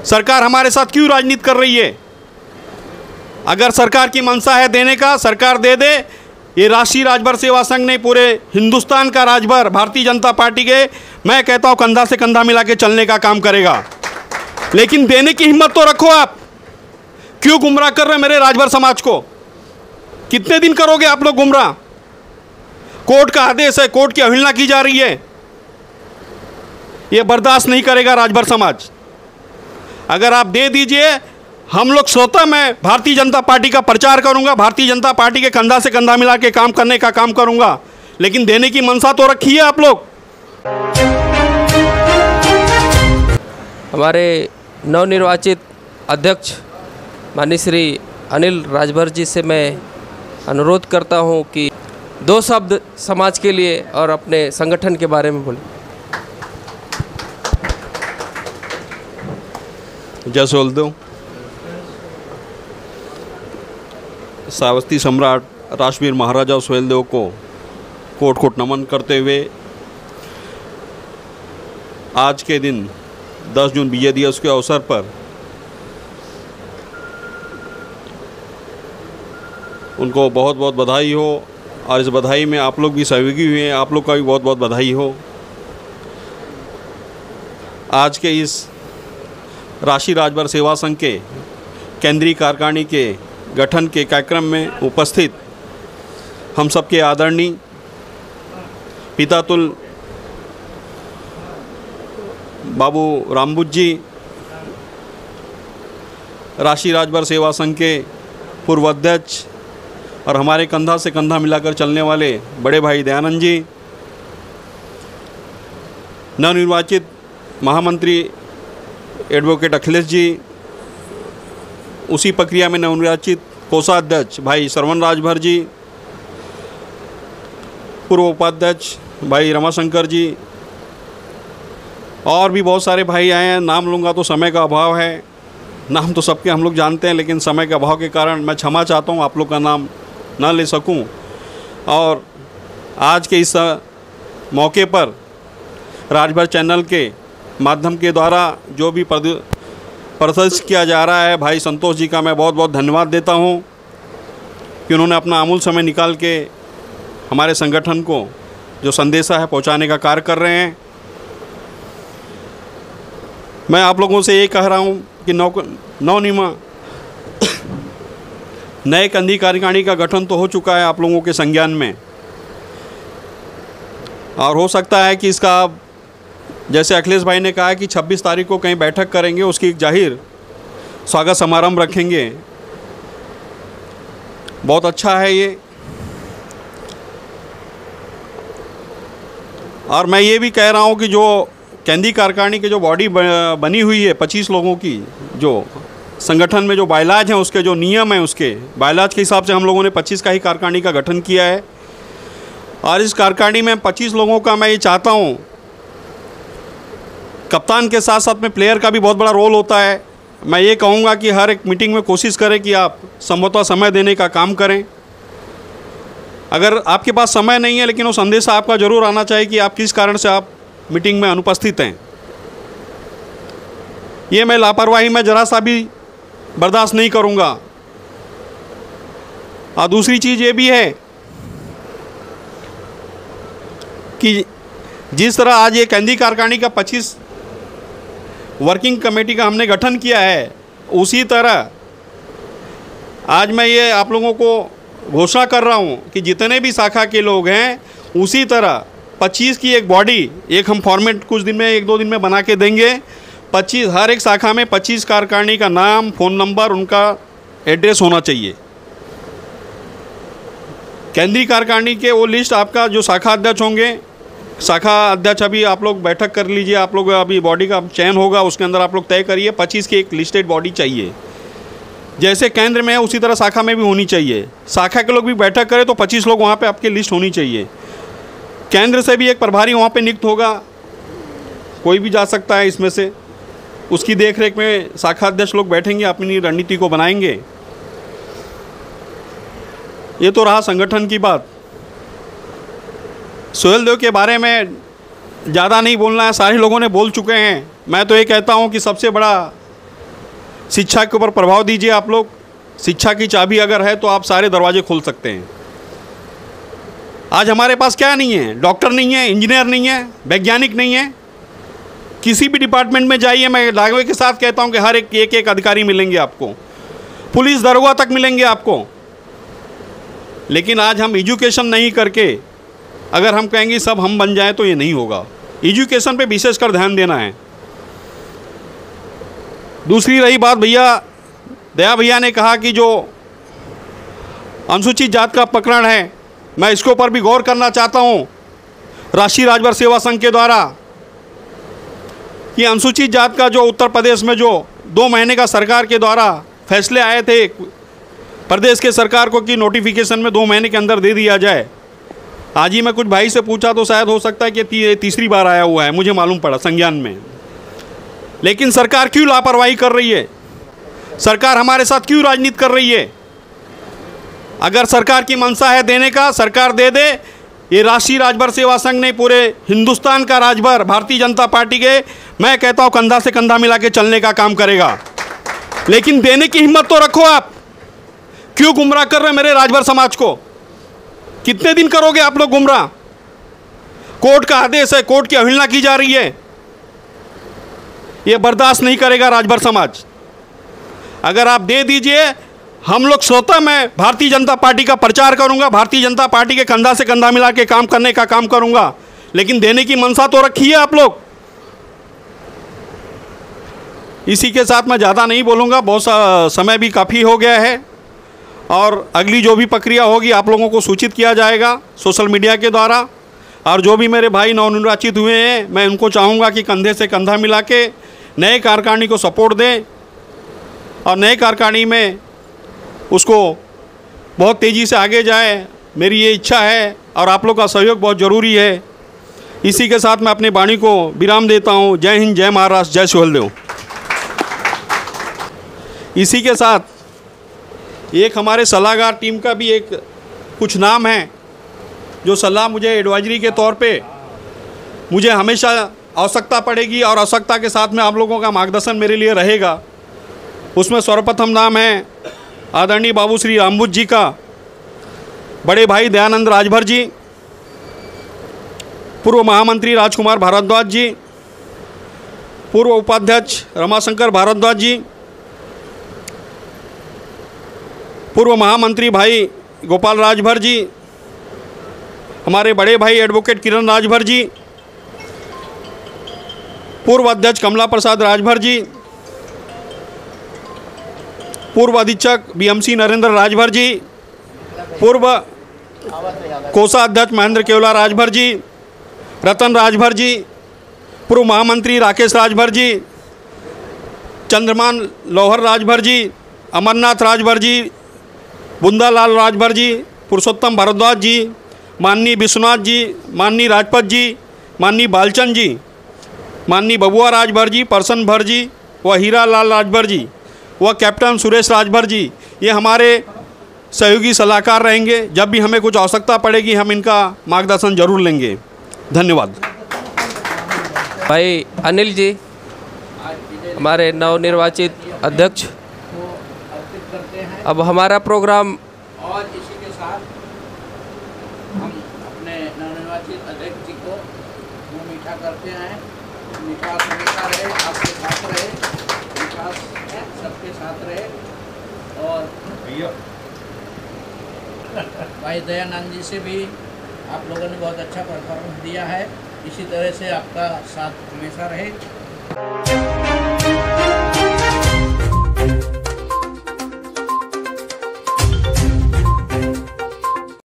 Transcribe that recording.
सरकार हमारे साथ क्यों राजनीति कर रही है? अगर सरकार की मंशा है देने का, सरकार दे दे। ये राष्ट्रीय राजभर सेवा संघ ने पूरे हिंदुस्तान का राजभर भारतीय जनता पार्टी के, मैं कहता हूँ, कंधा से कंधा मिला के चलने का काम करेगा। लेकिन देने की हिम्मत तो रखो। आप क्यों गुमराह कर रहे हैं मेरे राजभर समाज को? कितने दिन करोगे आप लोग गुमराह? कोर्ट का आदेश है, कोर्ट की अवहेलना की जा रही है। ये बर्दाश्त नहीं करेगा राजभर समाज। अगर आप दे दीजिए, हम लोग स्वतः, मैं भारतीय जनता पार्टी का प्रचार करूंगा, भारतीय जनता पार्टी के कंधा से कंधा मिला के काम करने का काम करूंगा। लेकिन देने की मंशा तो रखी है आप लोग। हमारे नवनिर्वाचित अध्यक्ष माननीय श्री अनिल राजभर जी से मैं अनुरोध करता हूं कि 2 शब्द समाज के लिए और अपने संगठन के बारे में बोलें। जय सोहलदेव। सावस्ती सम्राट राष्ट्रवीर महाराजा सोहेलदेव को कोट कोट नमन करते हुए आज के दिन 10 जून विजय दिवस के अवसर पर उनको बहुत बहुत बधाई हो। और इस बधाई में आप लोग भी सहयोगी हुए हैं, आप लोग का भी बहुत बहुत बधाई हो। आज के इस राष्ट्रीय राजभर सेवा संघ के केंद्रीय कार्यकारिणी के गठन के कार्यक्रम में उपस्थित हम सबके आदरणीय पितातुल बाबू रामबुज जी, राष्ट्रीय राजभर सेवा संघ के पूर्व अध्यक्ष और हमारे कंधा से कंधा मिलाकर चलने वाले बड़े भाई दयानंद जी, नवनिर्वाचित महामंत्री एडवोकेट अखिलेश जी, उसी प्रक्रिया में नवनिर्वाचित कोषाध्यक्ष भाई श्रवण राजभर जी, पूर्व उपाध्यक्ष भाई रमाशंकर जी, और भी बहुत सारे भाई आए हैं। नाम लूँगा तो समय का अभाव है, नाम तो सबके हम लोग जानते हैं, लेकिन समय के अभाव के कारण मैं क्षमा चाहता हूँ, आप लोग का नाम ना ले सकूं। और आज के इस मौके पर राजभर चैनल के माध्यम के द्वारा जो भी प्रदर्शित किया जा रहा है, भाई संतोष जी का मैं बहुत बहुत धन्यवाद देता हूं कि उन्होंने अपना अमूल्य समय निकाल के हमारे संगठन को जो संदेशा है पहुंचाने का कार्य कर रहे हैं। मैं आप लोगों से ये कह रहा हूं कि नवनिर्मा नए केंद्रीय कार्यकारिणी का गठन तो हो चुका है आप लोगों के संज्ञान में, और हो सकता है कि इसका, जैसे अखिलेश भाई ने कहा कि 26 तारीख को कहीं बैठक करेंगे, उसकी एक जाहिर स्वागत समारंभ रखेंगे। बहुत अच्छा है ये। और मैं ये भी कह रहा हूँ कि जो केंद्रीय कार्यकारिणी की जो बॉडी बनी हुई है 25 लोगों की, जो संगठन में जो बायलाज हैं, उसके जो नियम हैं, उसके बायलाज के हिसाब से हम लोगों ने 25 का ही कार्यकारिणी का गठन किया है। और इस कार्यकारिणी में 25 लोगों का मैं ये चाहता हूँ, कप्तान के साथ साथ में प्लेयर का भी बहुत बड़ा रोल होता है। मैं ये कहूँगा कि हर एक मीटिंग में कोशिश करें कि आप संभवतः समय देने का काम करें। अगर आपके पास समय नहीं है, लेकिन वो संदेश आपका ज़रूर आना चाहिए कि आप किस कारण से आप मीटिंग में अनुपस्थित हैं। ये मैं लापरवाही में ज़रा सा भी बर्दाश्त नहीं करूँगा। और दूसरी चीज़ ये भी है कि जिस तरह आज ये केंद्रीय कार्यकारिणी का 25 वर्किंग कमेटी का हमने गठन किया है, उसी तरह आज मैं ये आप लोगों को घोषणा कर रहा हूँ कि जितने भी शाखा के लोग हैं, उसी तरह 25 की एक बॉडी, एक हम फॉर्मेट कुछ दिन में, 1-2 दिन में बना के देंगे। 25 हर एक शाखा में 25 कार्यकारिणी का नाम, फ़ोन नंबर, उनका एड्रेस होना चाहिए। केंद्रीय कार्यकारिणी के वो लिस्ट आपका जो शाखा अध्यक्ष होंगे, शाखा अध्यक्ष अभी आप लोग बैठक कर लीजिए, आप लोग अभी बॉडी का चयन होगा, उसके अंदर आप लोग तय करिए। 25 की एक लिस्टेड बॉडी चाहिए। जैसे केंद्र में है उसी तरह शाखा में भी होनी चाहिए। शाखा के लोग भी बैठक करें तो 25 लोग वहाँ पे आपकी लिस्ट होनी चाहिए। केंद्र से भी एक प्रभारी वहाँ पे नियुक्त होगा, कोई भी जा सकता है इसमें से। उसकी देखरेख में शाखा अध्यक्ष लोग बैठेंगे, अपनी रणनीति को बनाएंगे। ये तो रहा संगठन की बात। सोहेलदेव के बारे में ज़्यादा नहीं बोलना है, सारे लोगों ने बोल चुके हैं। मैं तो ये कहता हूँ कि सबसे बड़ा शिक्षा के ऊपर प्रभाव दीजिए आप लोग। शिक्षा की चाबी अगर है तो आप सारे दरवाजे खोल सकते हैं। आज हमारे पास क्या नहीं है? डॉक्टर नहीं है, इंजीनियर नहीं है, वैज्ञानिक नहीं है। किसी भी डिपार्टमेंट में जाइए, मैं दावे के साथ कहता हूं कि हर एक अधिकारी मिलेंगे आपको, पुलिस दरोगा तक मिलेंगे आपको। लेकिन आज हम एजुकेशन नहीं करके अगर हम कहेंगे सब हम बन जाएं तो ये नहीं होगा। एजुकेशन पे विशेषकर ध्यान देना है। दूसरी रही बात, दया भैया ने कहा कि जो अनुसूचित जात का प्रकरण है, मैं इसके ऊपर भी गौर करना चाहता हूँ राष्ट्रीय राजभर सेवा संघ के द्वारा। कि अनुसूचित जात का जो उत्तर प्रदेश में जो 2 महीने का सरकार के द्वारा फैसले आए थे प्रदेश के सरकार को कि नोटिफिकेशन में 2 महीने के अंदर दे दिया जाए। आज ही मैं कुछ भाई से पूछा तो शायद हो सकता है कि तीसरी बार आया हुआ है, मुझे मालूम पड़ा संज्ञान में। लेकिन सरकार क्यों लापरवाही कर रही है? सरकार हमारे साथ क्यों राजनीति कर रही है? अगर सरकार की मंशा है देने का, सरकार दे दे। ये राष्ट्रीय राजभर सेवा संघ ने पूरे हिंदुस्तान का राजभर भारतीय जनता पार्टी के, मैं कहता हूँ, कंधा से कंधा मिला के चलने का काम करेगा। लेकिन देने की हिम्मत तो रखो। आप क्यों गुमराह कर रहे हैं मेरे राजभर समाज को? कितने दिन करोगे आप लोग गुमराह? कोर्ट का आदेश है, कोर्ट की अवहेलना की जा रही है। ये बर्दाश्त नहीं करेगा राजभर समाज। अगर आप दे दीजिए, हम लोग स्वतः, मैं भारतीय जनता पार्टी का प्रचार करूंगा, भारतीय जनता पार्टी के कंधा से कंधा मिला के काम करने का काम करूंगा। लेकिन देने की मनसा तो रखी है आप लोग। इसी के साथ मैं ज़्यादा नहीं बोलूँगा, बहुत समय भी काफ़ी हो गया है। और अगली जो भी प्रक्रिया होगी आप लोगों को सूचित किया जाएगा सोशल मीडिया के द्वारा। और जो भी मेरे भाई नवनिर्वाचित हुए हैं, मैं उनको चाहूँगा कि कंधे से कंधा मिला के नए कार्यकारिणी को सपोर्ट दें और नए कार्यकारिणी में उसको बहुत तेज़ी से आगे जाए। मेरी ये इच्छा है और आप लोग का सहयोग बहुत ज़रूरी है। इसी के साथ मैं अपनी वाणी को विराम देता हूँ। जय हिंद, जय महाराष्ट्र, जय सुहेलदेव। इसी के साथ एक हमारे सलाहकार टीम का भी एक कुछ नाम है जो सलाह मुझे एडवाइजरी के तौर पे मुझे हमेशा आवश्यकता पड़ेगी और आवश्यकता के साथ में आप लोगों का मार्गदर्शन मेरे लिए रहेगा। उसमें सर्वप्रथम नाम है आदरणीय बाबू श्री रामबुज जी का, बड़े भाई दयानंद राजभर जी, पूर्व महामंत्री राजकुमार भारद्वाज जी, पूर्व उपाध्यक्ष रमाशंकर भारद्वाज जी, पूर्व महामंत्री भाई गोपाल राजभर जी, हमारे बड़े भाई एडवोकेट किरण राजभर जी, पूर्व अध्यक्ष कमला प्रसाद राजभर जी, पूर्व अधीक्षक बीएमसी नरेंद्र राजभर जी, पूर्व कोषाध्यक्ष महेंद्र केवला राजभर जी, रतन राजभर जी, पूर्व महामंत्री राकेश राजभर जी, चंद्रमान लोहर राजभर जी, अमरनाथ राजभर जी, बुंदालाल राजभर जी, पुरुषोत्तम भारद्वाज जी, माननीय विश्वनाथ जी, माननीय राजपत जी, माननीय बालचंद जी, माननीय बबुआ राजभर जी, परसन भर जी, व हीरा लाल राजभर जी, व कैप्टन सुरेश राजभर जी, ये हमारे सहयोगी सलाहकार रहेंगे। जब भी हमें कुछ आवश्यकता पड़ेगी हम इनका मार्गदर्शन जरूर लेंगे। धन्यवाद। भाई अनिल जी, हमारे नवनिर्वाचित अध्यक्ष, अब हमारा प्रोग्राम और इसी के साथ हम अपने नवनिर्वाचित अध्यक्ष जी को मुँह मीठा करते हैं। विकास हमेशा रहे, आपके साथ रहे, विकास सबके साथ रहे। और भाई दयानंद जी से भी आप लोगों ने बहुत अच्छा परफॉर्मेंस दिया है। इसी तरह से आपका साथ हमेशा रहे।